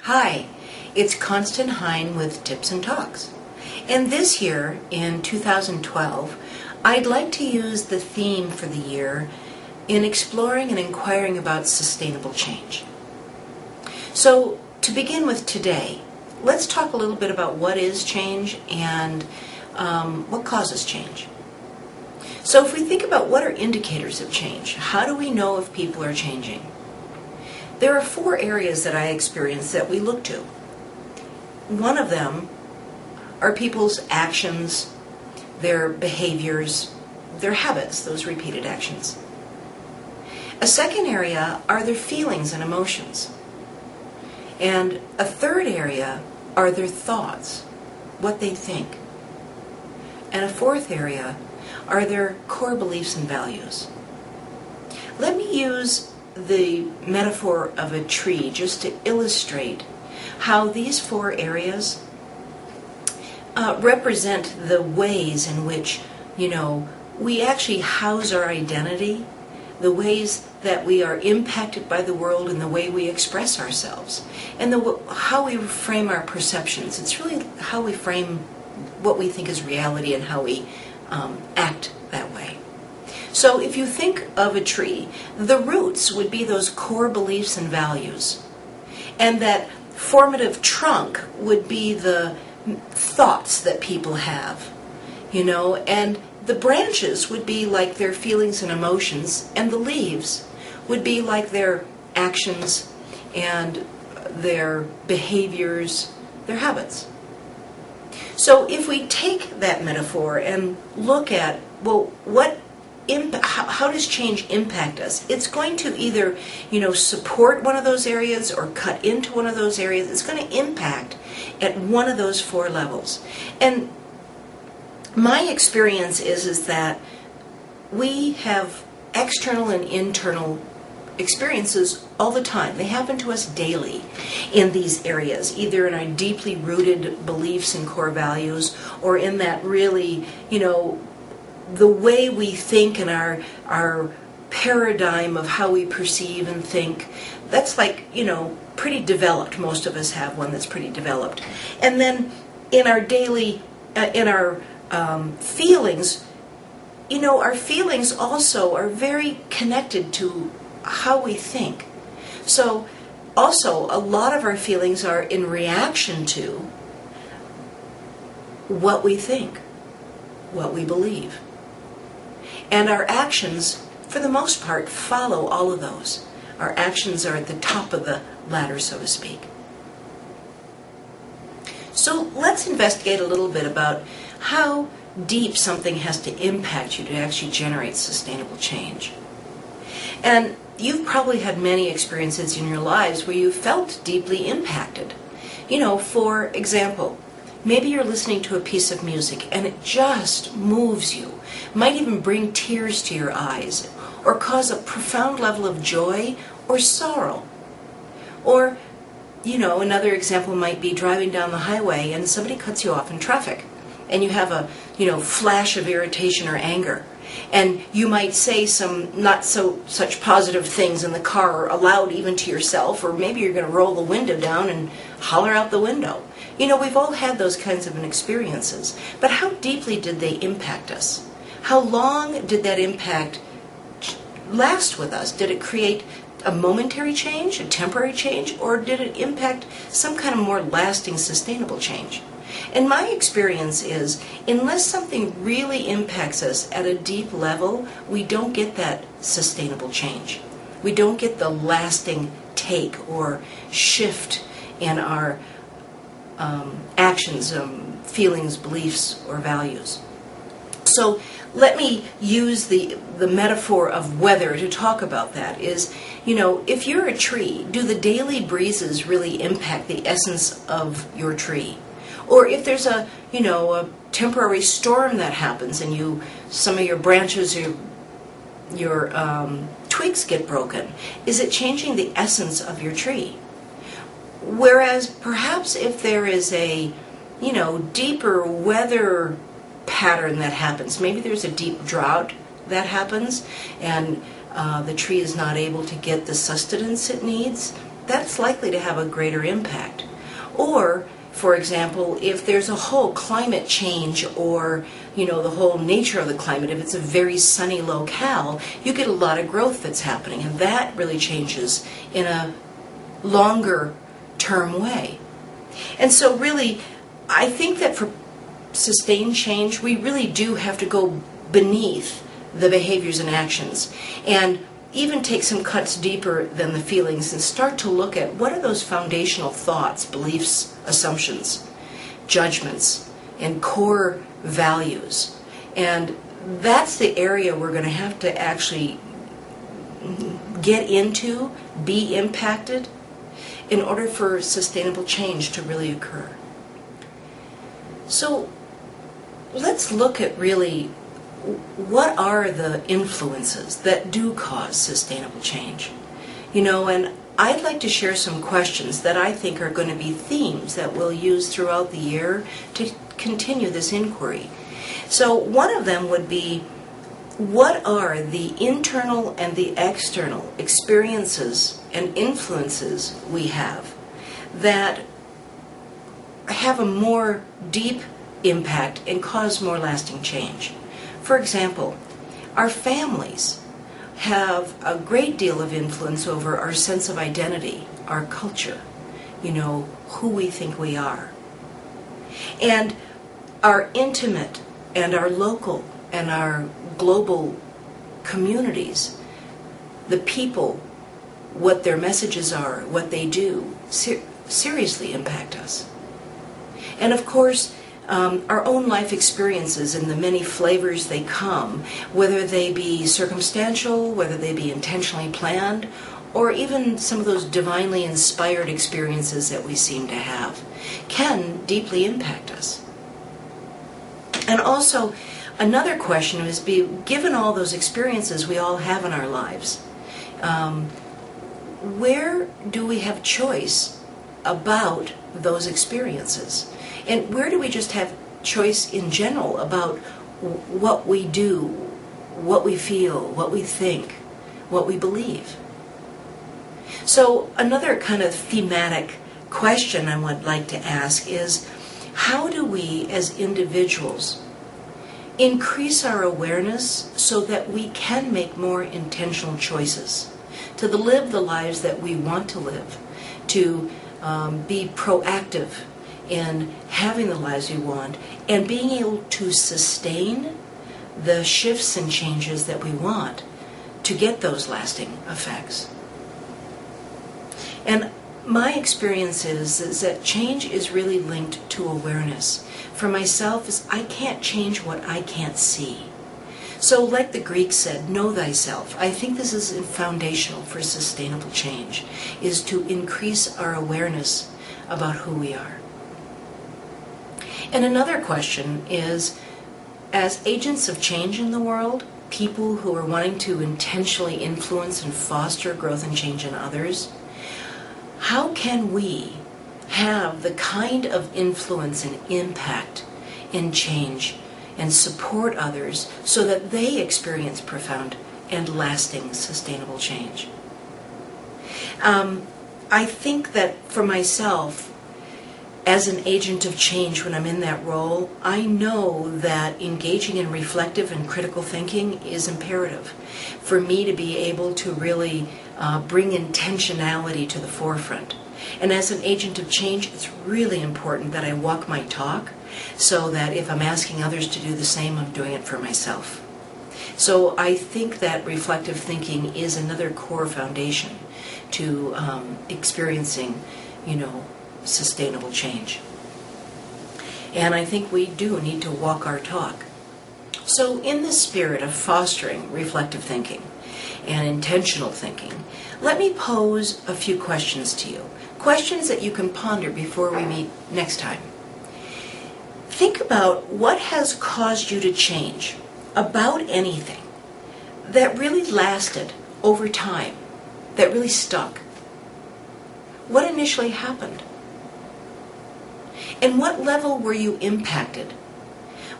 Hi, it's Constance Hein with Tips and Talks. And this year, in 2012, I'd like to use the theme for the year in exploring and inquiring about sustainable change. So, to begin with today, let's talk a little bit about what is change and what causes change. So if we think about what are indicators of change, how do we know if people are changing? There are 4 areas that I experience that we look to. One of them are people's actions, their behaviors, their habits, those repeated actions. A second area are their feelings and emotions. And a third area are their thoughts, what they think. And a fourth area are their core beliefs and values. Let me use the metaphor of a tree just to illustrate how these 4 areas represent the ways in which, we actually house our identity, the ways that we are impacted by the world and the way we express ourselves, and how we frame our perceptions. It's really how we frame what we think is reality and how we act that way. So if you think of a tree, the roots would be those core beliefs and values. And that formative trunk would be the thoughts that people have, and the branches would be like their feelings and emotions, and the leaves would be like their actions and their behaviors, their habits. So if we take that metaphor and look at, how does change impact us? It's going to either, support one of those areas or cut into one of those areas. It's going to impact at one of those 4 levels. And my experience is that we have external and internal experiences all the time. They happen to us daily in these areas, either in our deeply rooted beliefs and core values, or in that really, the way we think and our paradigm of how we perceive and think. That's pretty developed. Most of us have one that's pretty developed. And then in our daily, feelings, our feelings also are very connected to how we think. So also a lot of our feelings are in reaction to what we think, what we believe. And our actions, for the most part, follow all of those. Our actions are at the top of the ladder, so to speak. So let's investigate a little bit about how deep something has to impact you to actually generate sustainable change. And you've probably had many experiences in your lives where you felt deeply impacted. For example, maybe you're listening to a piece of music and it just moves you, might even bring tears to your eyes, or cause a profound level of joy or sorrow. Or, another example might be driving down the highway and somebody cuts you off in traffic, and you have a, flash of irritation or anger. And you might say some such positive things in the car, or aloud even to yourself, or maybe you're going to roll the window down and holler out the window. We've all had those kinds of experiences. But how deeply did they impact us? How long did that impact last with us? Did it create a momentary change, a temporary change, or did it impact some kind of more lasting, sustainable change? And my experience is, unless something really impacts us at a deep level, we don't get that sustainable change. We don't get the lasting take or shift in our actions, feelings, beliefs, or values. So let me use the metaphor of weather to talk about that. If you're a tree, do the daily breezes really impact the essence of your tree? Or if there's a temporary storm that happens and some of your branches, your twigs get broken, is it changing the essence of your tree? Whereas perhaps if there is a, deeper weather pattern that happens, maybe there's a deep drought that happens and the tree is not able to get the sustenance it needs, that's likely to have a greater impact. Or, for example, if there's a whole climate change or, the whole nature of the climate, if it's a very sunny locale, you get a lot of growth that's happening, and that really changes in a longer term way. And so really, I think that for sustained change, we really do have to go beneath the behaviors and actions and even take some cuts deeper than the feelings and start to look at what are those foundational thoughts, beliefs, assumptions, judgments, and core values. And that's the area we're going to have to actually get into, be impacted, in order for sustainable change to really occur. So let's look at really what are the influences that do cause sustainable change. And I'd like to share some questions that I think are going to be themes that we'll use throughout the year to continue this inquiry. So one of them would be, what are the internal and the external experiences and influences we have that have a more deep impact and cause more lasting change? For example, our families have a great deal of influence over our sense of identity, our culture, who we think we are. And our intimate and our local and our global communities, the people, what their messages are, what they do, seriously impact us. And of course, our own life experiences and the many flavors they come, whether they be circumstantial, whether they be intentionally planned, or even some of those divinely inspired experiences that we seem to have, can deeply impact us. And also, another question is, given all those experiences we all have in our lives, where do we have choice about those experiences? And where do we just have choice in general about what we do, what we feel, what we think, what we believe? So another kind of thematic question I would like to ask is, how do we as individuals increase our awareness so that we can make more intentional choices, to live the lives that we want to live, to be proactive in having the lives we want, and being able to sustain the shifts and changes that we want to get those lasting effects? And my experience is that change is really linked to awareness. For myself, is I can't change what I can't see. So like the Greeks said, know thyself. I think this is foundational for sustainable change, is to increase our awareness about who we are. And another question is, as agents of change in the world, people who are wanting to intentionally influence and foster growth and change in others, how can we have the kind of influence and impact in change and support others so that they experience profound and lasting sustainable change? I think that for myself, as an agent of change, when I'm in that role, I know that engaging in reflective and critical thinking is imperative for me to be able to really bring intentionality to the forefront. And as an agent of change, it's really important that I walk my talk, so that if I'm asking others to do the same, I'm doing it for myself. So I think that reflective thinking is another core foundation to experiencing, sustainable change. And I think we do need to walk our talk. So in the spirit of fostering reflective thinking and intentional thinking, let me pose a few questions to you. Questions that you can ponder before we meet next time. Think about what has caused you to change about anything that really lasted over time, that really stuck. What initially happened? And what level were you impacted?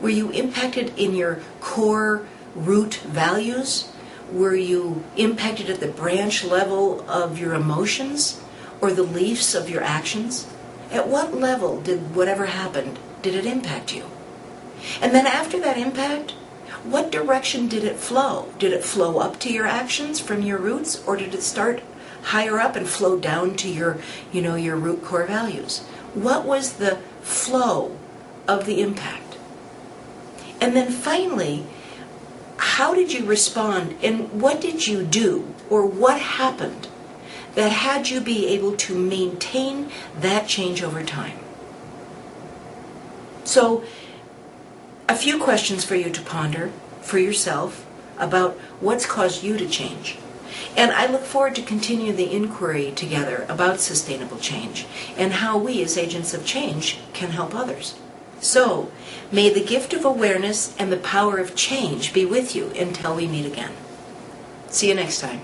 Were you impacted in your core root values? Were you impacted at the branch level of your emotions? or the leaves of your actions? At what level did whatever happened, did it impact you? And then after that impact, what direction did it flow? Did it flow up to your actions from your roots, or did it start higher up and flow down to your root core values? What was the flow of the impact? And then finally, how did you respond, and what did you do, or what happened that had you be able to maintain that change over time? So, a few questions for you to ponder for yourself about what's caused you to change. And I look forward to continue the inquiry together about sustainable change and how we as agents of change can help others. So, may the gift of awareness and the power of change be with you until we meet again. See you next time.